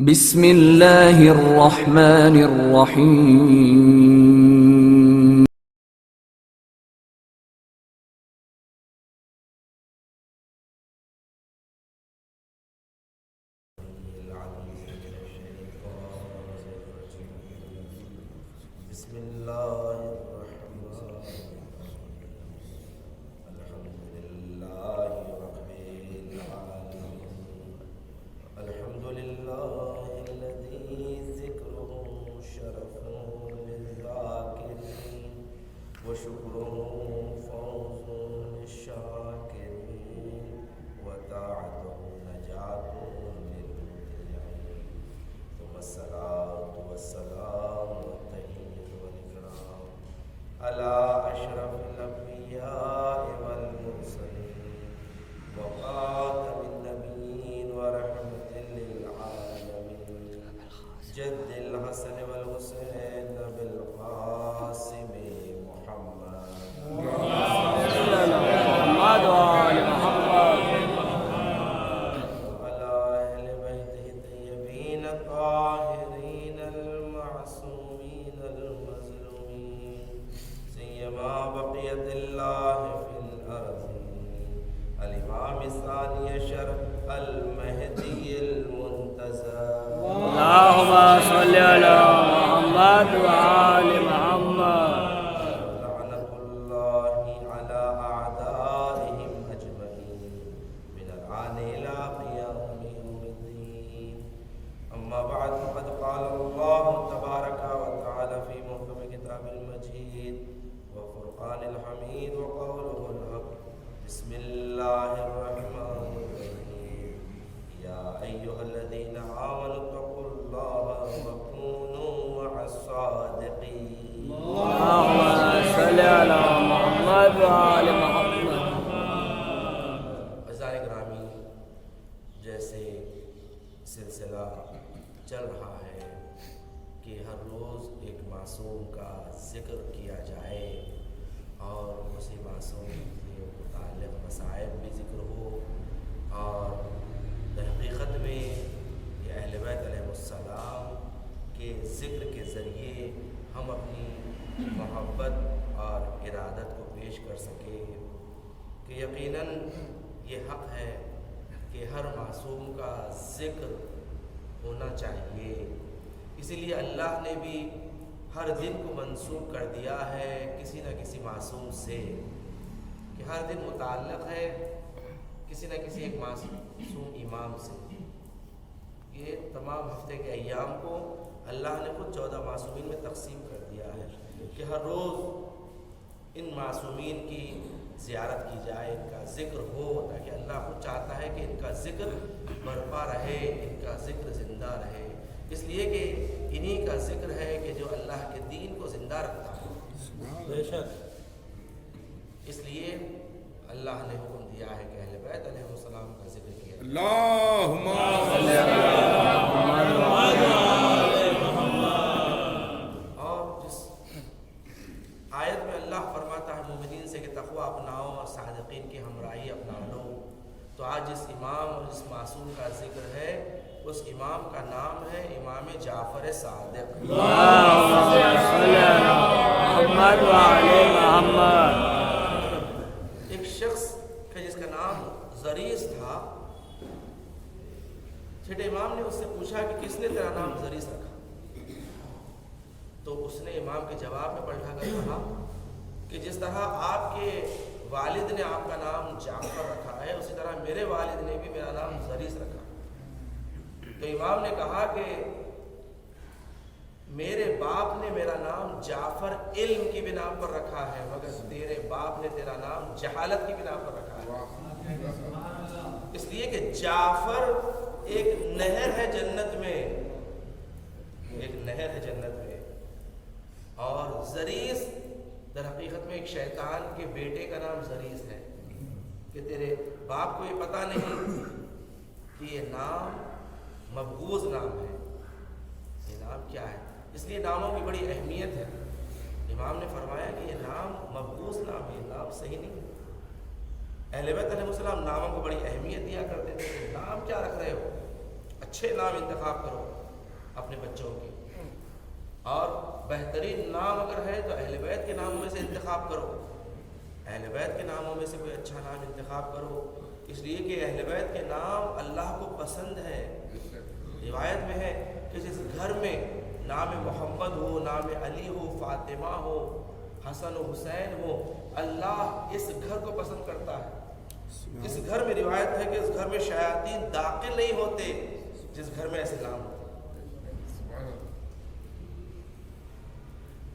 بسم اللہ الرحمن الرحیم. چل رہا ہے کہ ہر روز ایک معصوم کا ذکر کیا جائے اور اسی معصوم کے متعلق مصائب بھی ذکر ہو، اور حقیقت میں یہ اہل بیت علیہ السلام کے ذکر کے ذریعے ہم اپنی محبت اور ارادت کو پیش کر سکیں کہ یقیناً یہ حق ہے کہ ہر معصوم کا ذکر ہونا چاہیے. اسی لیے اللہ نے بھی ہر دن کو منسوب کر دیا ہے کسی نہ کسی معصوم سے، کہ ہر دن متعلق ہے کسی نہ کسی ایک معصوم امام سے. یہ تمام ہفتے کے ایام کو اللہ نے خود 14 معصومین میں تقسیم کر دیا ہے کہ ہر روز ان معصومین کی زیارت کی جائے، ان کا ذکر ہو، تاکہ اللہ خود چاہتا ہے کہ ان کا ذکر برپا رہے، ان کا ذکر زندہ رہے، اس لیے کہ انہی کا ذکر ہے کہ جو اللہ کے دین کو زندہ رکھتا ہے. بے شک اس لیے اللہ نے حکم دیا ہے کہ اہل بیت علیہ السلام کا ذکر کیا. اللہم صلی علی محمد. اور جس آیت میں اللہ فرماتا ہے مومنین سے کہ تقوی اپناؤ اور صادقین کی ہمراہی اپنا لو، تو آج جس امام اور جس معصوم کا ذکر ہے اس امام کا نام ہے امام جعفر صادق. ایک شخص جس کا نام زریس تھا، چھٹے امام نے اس سے پوچھا کہ کس نے تیرا نام زریس رکھا؟ تو اس نے امام کے جواب میں پلٹا کر کہا کہ جس طرح آپ کے والد نے آپ کا نام جعفر رکھا ہے، اسی طرح میرے والد نے بھی میرا نام زریس رکھا. تو امام نے کہا کہ میرے باپ نے میرا نام جعفر علم کی بنا پر رکھا ہے، مگر تیرے باپ نے تیرا نام جہالت کی بنا پر رکھا ہے. اس لیے کہ جعفر ایک نہر ہے جنت میں، ایک نہر ہے جنت میں، اور زریس در حقیقت میں ایک شیطان کے بیٹے کا نام زریس ہے کہ تیرے باپ کو یہ پتہ نہیں کہ یہ نام مبغوض نام ہے، یہ نام کیا ہے. اس لیے ناموں کی بڑی اہمیت ہے. امام نے فرمایا کہ یہ نام مبغوض نام ہے، یہ نام صحیح نہیں ہے. اہل بیت علیہ السلام ناموں کو بڑی اہمیت دیا کرتے تھے کہ نام کیا رکھ رہے ہو. اچھے نام انتخاب کرو اپنے بچوں کے، اور بہترین نام اگر ہے تو اہل بیت کے ناموں میں سے انتخاب کرو، اہل بیت کے ناموں میں سے کوئی اچھا نام انتخاب کرو، اس لیے کہ اہل بیت کے نام اللہ کو پسند ہے۔ روایت میں ہے کہ جس گھر میں نام محمد ہو، نام علی ہو، فاطمہ ہو، حسن و حسین ہو، اللہ اس گھر کو پسند کرتا ہے۔ اس گھر میں روایت ہے کہ اس گھر میں شیاطین داخل نہیں ہوتے جس گھر میں ایسے نام ہوتے۔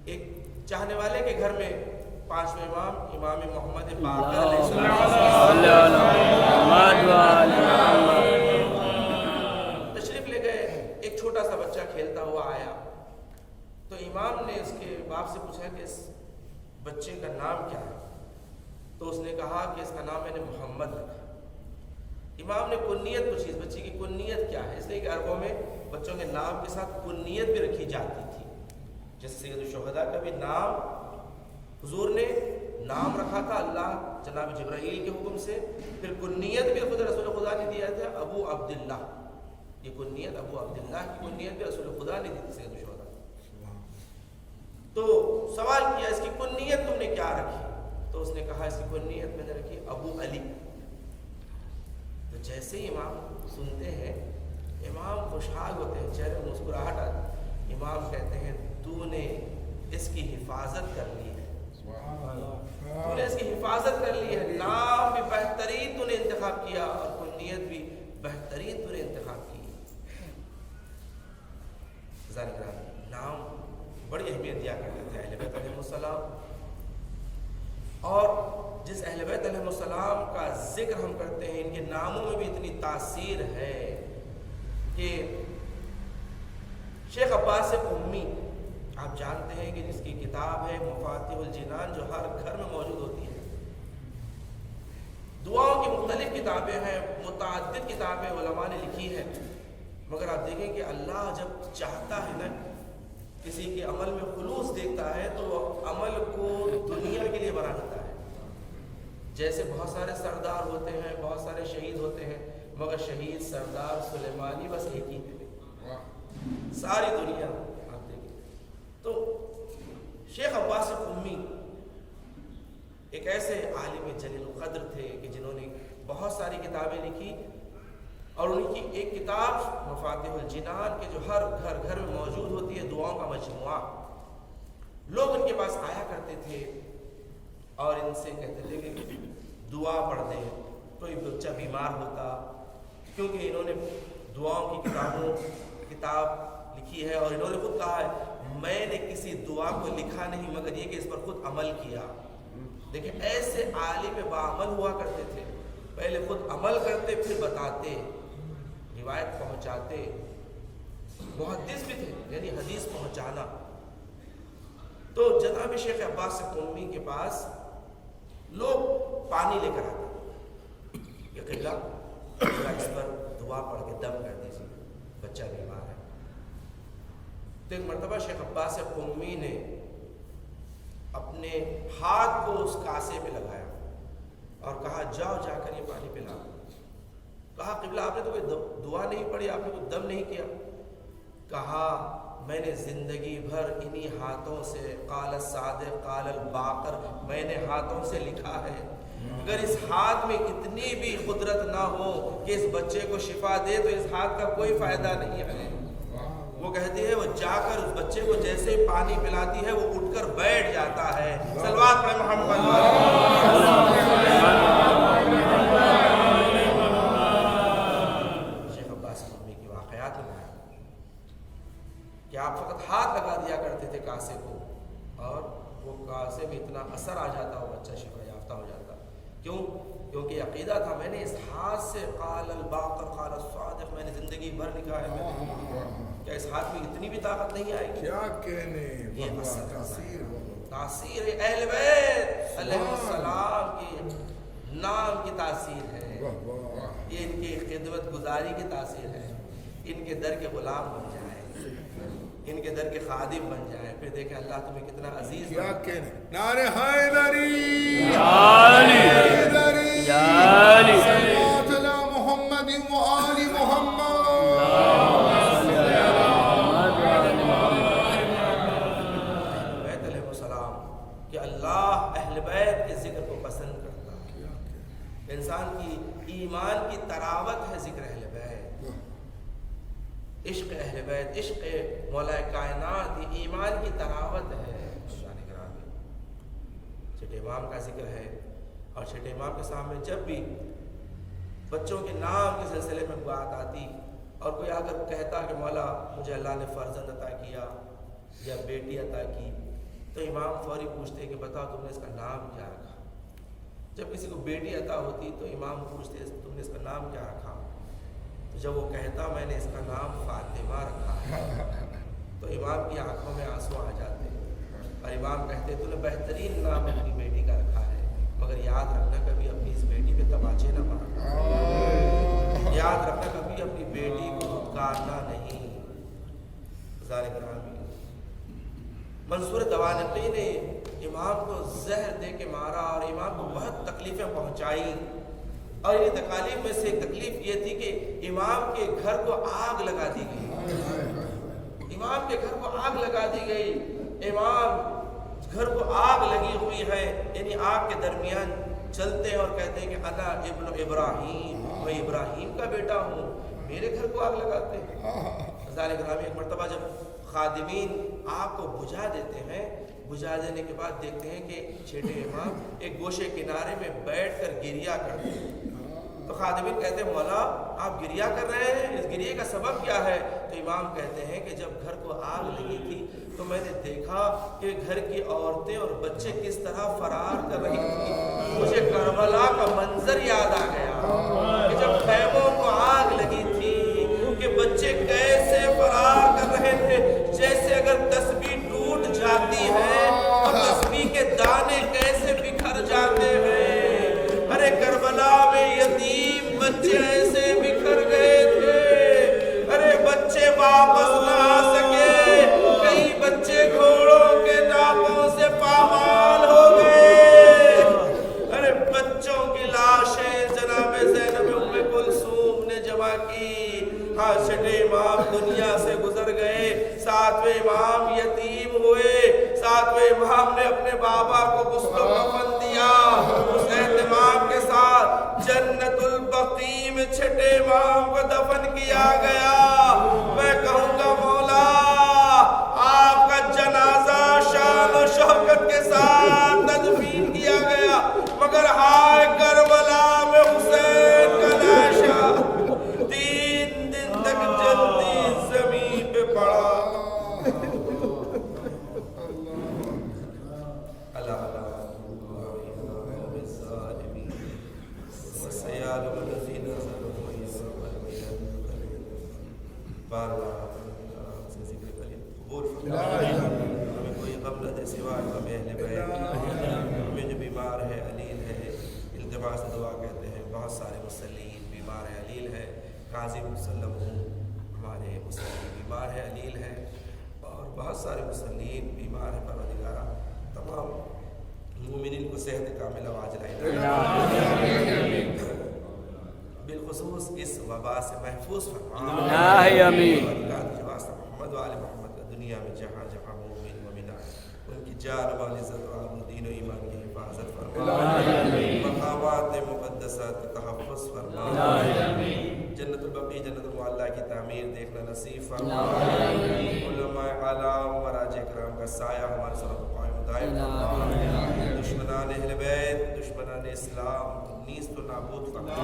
ایک چاہنے والے کے گھر میں پانچویں امام امام محمد باقر علیہ السلام تشریف لے گئے۔ ایک چھوٹا سا بچہ کھیلتا ہوا آیا تو امام نے اس کے باپ سے پوچھا کہ اس بچے کا نام کیا ہے، تو اس نے کہا کہ اس کا نام میں نے محمد رکھا۔ امام نے کنیت پوچھی، اس بچے کی کنیت کیا ہے، اس لیے کہ عربوں میں بچوں کے نام کے ساتھ کنیت بھی رکھی جاتی تھی۔ جیسے سید الشہداء کا بھی نام حضور نے نام رکھا تھا اللہ جناب جبرائیل کے حکم سے، پھر کنیت بھی خود رسول خدا نے دیا تھا ابو عبداللہ، یہ کنیت ابو عبداللہ کی کنیت بھی رسول خدا نے دی تھی سید الشہداء۔ تو سوال کیا اس کی کنیت تم نے کیا رکھی، تو اس نے کہا اس کی کنیت میں نے رکھی ابو علی۔ تو جیسے ہی امام سنتے ہیں امام خوشحال ہوتے ہیں، چہرے میں مسکراہٹ آتی، امام کہتے ہیں تو نے اس کی حفاظت کر لی ہے، تو نے اس کی حفاظت کر لی ہے، نام بھی بہترین تو نے انتخاب کیا اور کنیت بھی بہترین تو نے انتخاب کی۔ نام بڑی اہمیت دیا کرتے تھے اہل بیت علیہ السلام، اور جس اہل بیت علیہ السلام کا ذکر ہم کرتے ہیں ان کے ناموں میں بھی اتنی تاثیر ہے کہ شیخ عباس امی آپ جانتے ہیں کہ جس کی کتاب ہے مفاتیح الجنان جو ہر گھر میں موجود ہوتی ہے، دعاؤں کی مختلف کتابیں ہیں، متعدد کتابیں علماء نے لکھی ہیں، مگر آپ دیکھیں کہ اللہ جب چاہتا ہے نا کسی کے عمل میں خلوص دیکھتا ہے تو وہ عمل کو دنیا کے لیے بنا دیتا ہے۔ جیسے بہت سارے سردار ہوتے ہیں، بہت سارے شہید ہوتے ہیں، مگر شہید سردار سلیمانی بس ایک ہی ہے، ساری دنیا آپ دیکھیں۔ تو شیخ عباس امی ایک ایسے عالم جلیل القدر تھے کہ جنہوں نے بہت ساری کتابیں لکھی، اور ان کی ایک کتاب مفاتیح الجنان کے جو ہر گھر میں موجود ہوتی ہے، دعاؤں کا مجموعہ۔ لوگ ان کے پاس آیا کرتے تھے اور ان سے کہتے تھے کہ دعا پڑھ دیں، کوئی بچہ بیمار ہوتا، کیونکہ انہوں نے دعاؤں کی کتاب لکھی ہے، اور انہوں نے خود کہا ہے میں نے کسی دعا کو لکھا نہیں مگر یہ کہ اس پر خود عمل کیا۔ دیکھیں ایسے عالم باعمل ہوا کرتے تھے، پہلے خود عمل کرتے پھر بتاتے، روایت پہنچاتے، محدث بھی تھے یعنی حدیث پہنچانا۔ تو جناب شیخ عباس امی کے پاس لوگ پانی لے کر آتے کہ قبلہ اس پر دعا پڑھ کے دم کر دیجیے، بچہ بیمار ہے۔ تو ایک مرتبہ شیخ عباس امی نے اپنے ہاتھ کو اس کاسے میں لگایا اور کہا جاؤ جا کر یہ پانی پلا۔ کہا قبلہ آپ نے تو کوئی دعا نہیں پڑھی، آپ نے کوئی دم نہیں کیا۔ کہا میں نے زندگی بھر انہی ہاتھوں سے قال الصادق قال الباقر میں نے ہاتھوں سے لکھا ہے، اگر اس ہاتھ میں اتنی بھی قدرت نہ ہو کہ اس بچے کو شفا دے تو اس ہاتھ کا کوئی فائدہ نہیں ہے۔ وہ کہتی ہے وہ جا کر اس بچے کو جیسے ہی پانی پلاتی ہے وہ اٹھ کر بیٹھ جاتا ہے۔ صلوات پڑھیں محمد۔ شیخ عباس امی کی واقعات میں کہ آپ فقط ہاتھ لگا دیا کرتے تھے کاسے کو اور وہ کاسے میں اتنا اثر آ جاتا وہ بچہ شفا یافتہ ہو جاتا۔ کیوں؟ کیونکہ عقیدہ تھا میں نے اس ہاتھ سے قال الباقر قال الصادق میں نے زندگی بھر لکھا ہے، کیا اس ہاتھ میں اتنی بھی طاقت نہیں آئے گی؟ کیا کہنے، یہ تاثیر ہے اہل بیت علیہ السلام کی نام کی تاثیر ہے، یہ ان کی خدمت گزاری کی تاثیر ہے۔ ان کے در کے غلام بن جائیں، ان کے در کے خادم بن جائیں، پھر دیکھیں اللہ تمہیں کتنا عزیز کیا کہنے۔ نعرہ حیدری حیدری صلوات علی محمد و آل محمد۔ انسان کی ایمان کی تراوت ہے ذکر اہل بیت، عشق اہل بیت، عشق مولا کائنات، یہ ایمان کی تراوت ہے۔ چھٹے امام کا ذکر ہے، اور چھٹے امام کے سامنے جب بھی بچوں کے نام کے سلسلے میں بات آتی اور کوئی آ کر کہتا کہ مولا مجھے اللہ نے فرزند عطا کیا یا بیٹی عطا کی، تو امام فوری پوچھتے کہ بتاؤ تم نے اس کا نام کیا رکھا۔ جب کسی کو بیٹی عطا ہوتی تو امام پوچھتے تم نے اس کا نام کیا رکھا، تو جب وہ کہتا میں نے اس کا نام فاطمہ رکھا ہے، تو امام کی آنکھوں میں آنسو آ جاتے اور امام کہتے تو نے بہترین نام اپنی بیٹی کا رکھا ہے، مگر یاد رکھنا کبھی اپنی اس بیٹی پہ تماچے نہ مارنا، یاد رکھنا کبھی اپنی بیٹی کو دھتکارنا نہیں۔ منصور دوانقی نے امام کو زہر دے کے مارا اور امام کو بہت تکلیفیں پہنچائی، اور یہ تکالیف میں سے ایک تکلیف یہ تھی کہ امام کے گھر کو آگ لگا دی گئی، امام کے گھر کو آگ لگا دی گئی۔ امام گھر کو آگ لگی ہوئی ہے، یعنی آگ کے درمیان چلتے ہیں اور کہتے ہیں کہ انا ابن ابراہیم، میں ابراہیم کا بیٹا ہوں، میرے گھر کو آگ لگاتے ہیں۔ ذالک گرامی ایک مرتبہ جب خادمین آگ کو بجھا دیتے ہیں، بجھا دینے کے بعد دیکھتے ہیں کہ چھٹے امام ایک گوشے کنارے میں بیٹھ کر گریا کرتے ہیں، تو خادمین کہتے ہیں مولا آپ گریا کر رہے ہیں، اس گریے کا سبب کیا ہے؟ تو امام کہتے ہیں کہ جب گھر کو آگ لگی تھی تو میں نے دیکھا کہ گھر کی عورتیں اور بچے کس طرح فرار کر رہی تھی، مجھے کربلا کا منظر یاد آ گیا کہ جب خیموں کو آگ لگی تھی کہ بچے کیسے فرار کر رہے تھے، جیسے اگر تسبیح ٹوٹ جاتی ہے اور تسبیح کے دانے کیسے بکھر جاتے ہیں۔ ارے کربلا میں یتیم بچے ایسے بکھر گئے تھے، ارے بچے واپس نہ آ سکے، کئی بچے گھوڑوں کے ٹانپوں سے پامال ہو گئے۔ ارے بچوں کی لاشیں جناب زینب ام کلثوم نے جمع کی۔ ہاں چھٹے امام دنیا سے گزر گئے، ساتویں امام یتیم ہوئے، ساتویں امام نے اپنے بابا کو غسل و کفن دیا۔ اس اہتمام کے ساتھ جنت البقیع میں چھٹے امام کو دفن کیا گیا۔ میں کہوں گا مولا آپ کا جنازہ شان و شوکت کے ساتھ تدفین کیا گیا، مگر ہائے کربلا میں حسین کا لاشا 3 دن تک جلتی زمین پہ پڑا۔ ہمیں کوئی غم نہ دے سوا غم اہل بیت، ہمیں جو بیمار ہے علیل ہے، التماس دعا کہتے ہیں، بہت سارے مسلین بیمار ہے علیل ہے، کاظم مسلم ہمارے مسلین بیمار ہے علیل ہے، اور بہت سارے مسلین بیمار ہیں۔ پروردگارہ تمام مومنین کو صحت کاملہ واجلہ بالخصوص اس وبا سے محفوظ فرما، آمین۔ محمد و آل محمد کا دنیا میں جہاں جہاں مومن مومنات ان کی جان و عزت و دین و ایمان کی حفاظت فرما، مقامات مقدسات تحفظ فرما، جنت البقیع جنت المعلیٰ کی تعمیر دیکھنا نصیب فرما، علماء اعلیٰ و مراجع کرام کا سایہ ہمارے سر پر قائم دائم فرما، دشمنان اہل بیت دشمنان اسلام نیست و نابود فرما،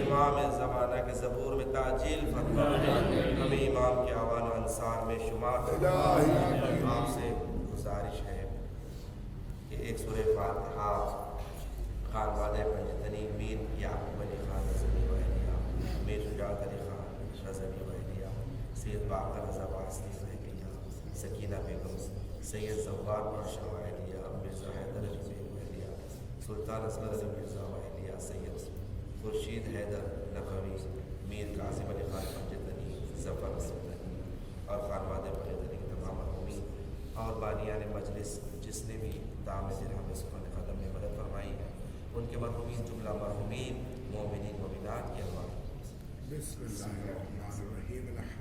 امام زمانہ کے ظہور میں تعجیل فرما، ہمیں امام کے اعوان و انصار میں شمار فرما۔ آپ سے گزارش ہے کہ ایک سورہ فاتحہ خانوادہ پنجتنی میر یعقوب علی خان رضوی وحلیہ، میر شجاعت علی خان رضوی وحلیہ، سید باقر رضا واسطی وحلیہ، سکینہ بیگم، سید زوار پاشا وحلیہ، مرزا حیدر علی بیگ وحلیہ، سلطان اصغر علی مرزا وحلیہ، سید خورشید حیدر نقوی، میر قاسم علی خان پنجتنی، ظفر سلطانی اور خانوادہ پنجتنی کے تمام مرحومین اور بانیان مجلس جس نے بھی دام درہم سخن قدم میں مدد فرمائی ہے، ان کے مرحومین جملہ مرحومین مومنین مومنات کے ارواح۔ بسم اللہ الرحمن الرحیم۔